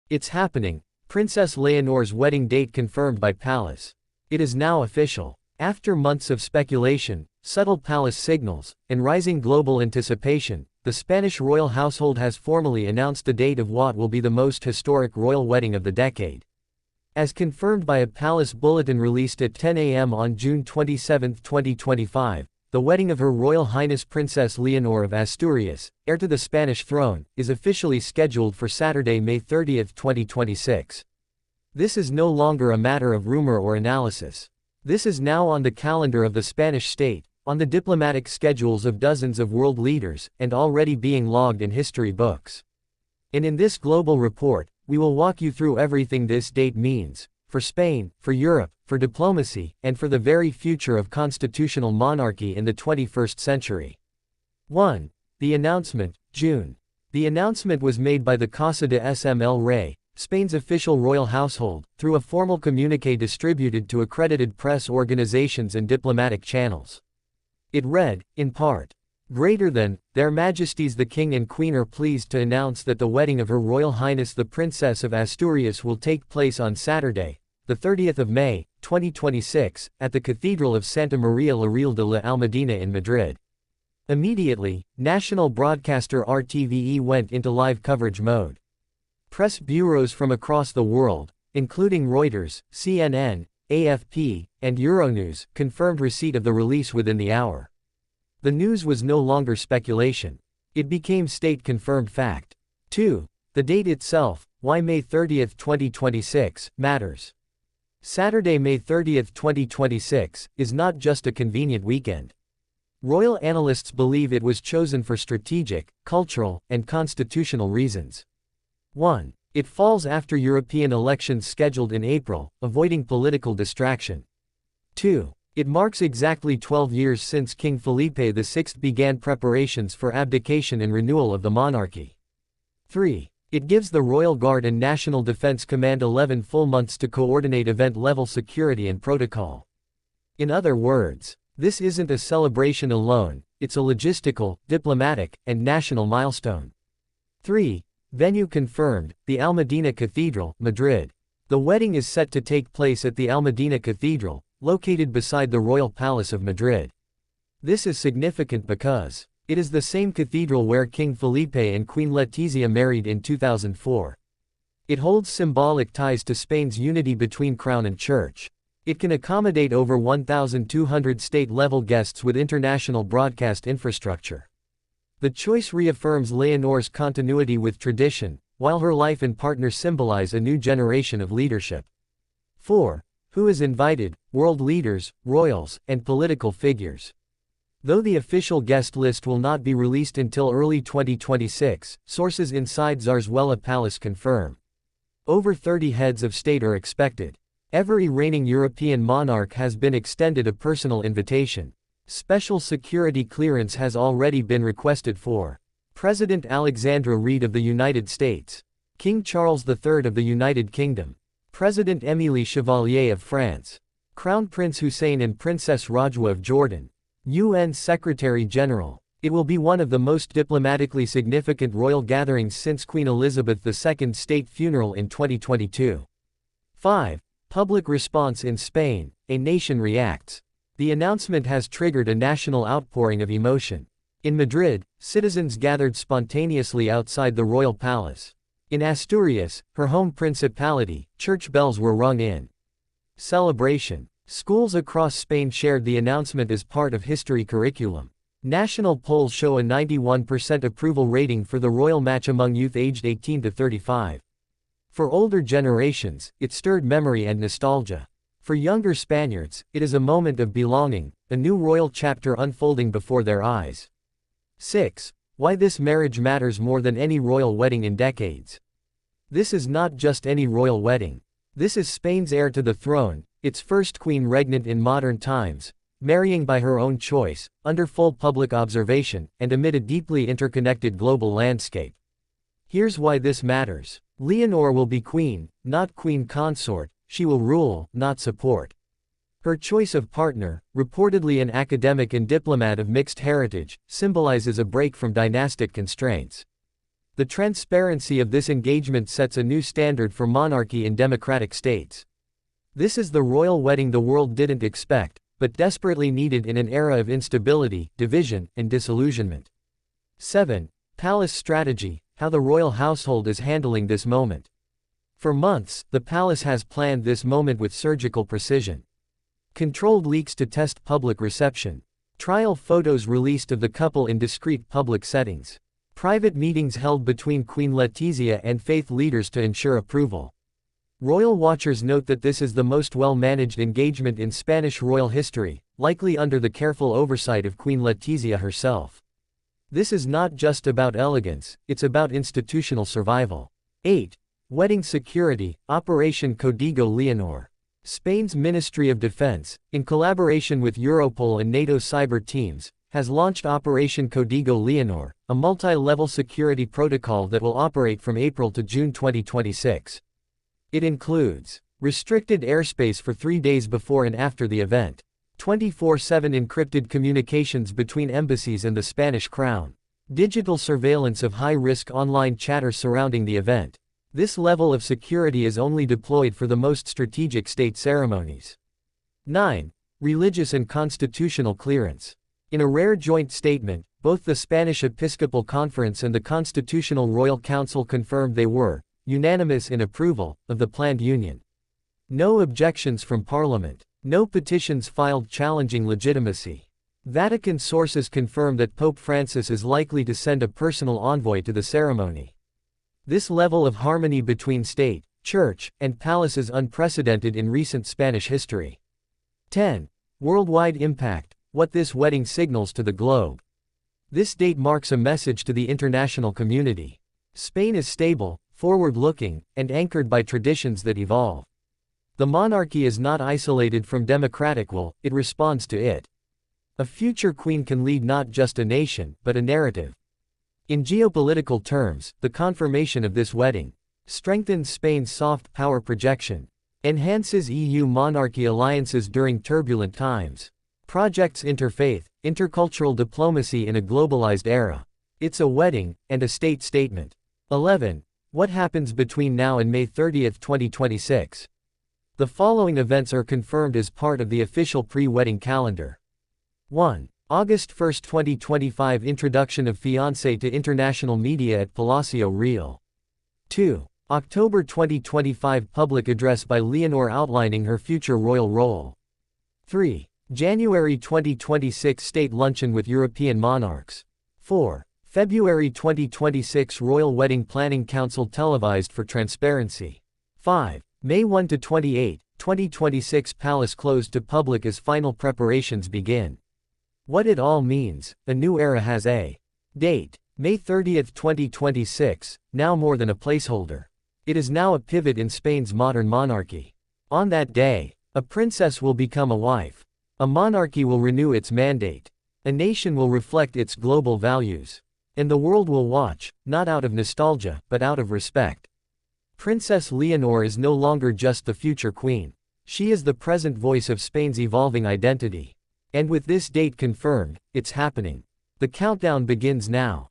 It's happening. Princess Leonor's wedding date confirmed by palace. It is now official. After months of speculation, subtle palace signals, and rising global anticipation, the Spanish royal household has formally announced the date of what will be the most historic royal wedding of the decade. As confirmed by a palace bulletin released at 10 a.m. on June 27, 2025, the wedding of Her Royal Highness Princess Leonor of Asturias, heir to the Spanish throne, is officially scheduled for Saturday, May 30, 2026. This is no longer a matter of rumor or analysis. This is now on the calendar of the Spanish state, on the diplomatic schedules of dozens of world leaders, and already being logged in history books. And in this global report, we will walk you through everything this date means, for Spain, for Europe, for diplomacy, and for the very future of constitutional monarchy in the 21st century. 1. The announcement, June. The announcement was made by the Casa de SML Rey, Spain's official royal household, through a formal communiqué distributed to accredited press organizations and diplomatic channels. It read, in part, "Greater than, Their Majesties the King and Queen are pleased to announce that the wedding of Her Royal Highness the Princess of Asturias will take place on Saturday, the 30th of May, 2026, at the Cathedral of Santa Maria la Real de la Almudena in Madrid." Immediately, national broadcaster RTVE went into live coverage mode. Press bureaus from across the world, including Reuters, CNN, AFP, and Euronews, confirmed receipt of the release within the hour. The news was no longer speculation. It became state-confirmed fact. 2. The date itself, why May 30, 2026, matters. Saturday, May 30, 2026, is not just a convenient weekend. Royal analysts believe it was chosen for strategic, cultural, and constitutional reasons. 1. It falls after European elections scheduled in April, avoiding political distraction. 2. It marks exactly 12 years since King Felipe VI began preparations for abdication and renewal of the monarchy. 3. It gives the Royal Guard and National Defense Command 11 full months to coordinate event-level security and protocol. In other words, this isn't a celebration alone, it's a logistical, diplomatic, and national milestone. 3. Venue confirmed, the Almudena Cathedral, Madrid. The wedding is set to take place at the Almudena Cathedral, located beside the Royal Palace of Madrid. This is significant because it is the same cathedral where King Felipe and Queen Letizia married in 2004. It holds symbolic ties to Spain's unity between crown and church. It can accommodate over 1,200 state-level guests with international broadcast infrastructure. The choice reaffirms Leonor's continuity with tradition, while her life and partner symbolize a new generation of leadership. 4. Who is invited? World leaders, royals, and political figures. Though the official guest list will not be released until early 2026, sources inside Zarzuela Palace confirm. Over 30 heads of state are expected. Every reigning European monarch has been extended a personal invitation. Special security clearance has already been requested for President Alexandra Reed of the United States, King Charles III of the United Kingdom, President Émilie Chevalier of France, Crown Prince Hussein and Princess Rajwa of Jordan, UN Secretary-General. It will be one of the most diplomatically significant royal gatherings since Queen Elizabeth II's state funeral in 2022. 5. Public response in Spain, a nation reacts. The announcement has triggered a national outpouring of emotion. In Madrid, citizens gathered spontaneously outside the royal palace. In Asturias, her home principality, church bells were rung in celebration. Schools across Spain shared the announcement as part of history curriculum. National polls show a 91% approval rating for the royal match among youth aged 18 to 35. For older generations, it stirred memory and nostalgia. For younger Spaniards, it is a moment of belonging, a new royal chapter unfolding before their eyes. 6. Why this marriage matters more than any royal wedding in decades. This is not just any royal wedding. This is Spain's heir to the throne, its first queen regnant in modern times, marrying by her own choice, under full public observation, and amid a deeply interconnected global landscape. Here's why this matters. Leonor will be queen, not queen consort. She will rule, not support. Her choice of partner, reportedly an academic and diplomat of mixed heritage, symbolizes a break from dynastic constraints. The transparency of this engagement sets a new standard for monarchy in democratic states. This is the royal wedding the world didn't expect, but desperately needed in an era of instability, division, and disillusionment. 7. Palace strategy: how the royal household is handling this moment. For months, the palace has planned this moment with surgical precision. Controlled leaks to test public reception. Trial photos released of the couple in discreet public settings. Private meetings held between Queen Letizia and faith leaders to ensure approval. Royal watchers note that this is the most well-managed engagement in Spanish royal history, likely under the careful oversight of Queen Letizia herself. This is not just about elegance, it's about institutional survival. 8. Wedding security: Operation Código Leonor. Spain's Ministry of Defense, in collaboration with Europol and NATO cyber teams, has launched Operation Código Leonor, a multi-level security protocol that will operate from April to June 2026. It includes restricted airspace for 3 days before and after the event, 24/7 encrypted communications between embassies and the Spanish crown, digital surveillance of high-risk online chatter surrounding the event. This level of security is only deployed for the most strategic state ceremonies. 9. Religious and constitutional clearance. In a rare joint statement, both the Spanish Episcopal Conference and the Constitutional Royal Council confirmed they were unanimous in approval of the planned union. No objections from Parliament. No petitions filed challenging legitimacy. Vatican sources confirm that Pope Francis is likely to send a personal envoy to the ceremony. This level of harmony between state, church, and palace is unprecedented in recent Spanish history. 10. Worldwide impact: what this wedding signals to the globe. This date marks a message to the international community. Spain is stable, forward-looking, and anchored by traditions that evolve. The monarchy is not isolated from democratic will, it responds to it. A future queen can lead not just a nation, but a narrative. In geopolitical terms, the confirmation of this wedding strengthens Spain's soft power projection, enhances EU monarchy alliances during turbulent times, projects interfaith, intercultural diplomacy in a globalized era. It's a wedding, and a state statement. 11. What happens between now and May 30, 2026? The following events are confirmed as part of the official pre-wedding calendar. 1. August 1, 2025 Introduction of fiancé to international media at Palacio Real. 2. October 2025 Public address by Leonor outlining her future royal role. 3. January 2026 State luncheon with European monarchs. 4. February 2026 Royal Wedding Planning Council televised for transparency. 5. May 1 to 28, 2026 Palace closed to public as final preparations begin. What it all means: a new era has a date. May 30, 2026, now more than a placeholder. It is now a pivot in Spain's modern monarchy. On that day, a princess will become a wife. A monarchy will renew its mandate. A nation will reflect its global values. And the world will watch, not out of nostalgia, but out of respect. Princess Leonor is no longer just the future queen. She is the present voice of Spain's evolving identity. And with this date confirmed, it's happening. The countdown begins now.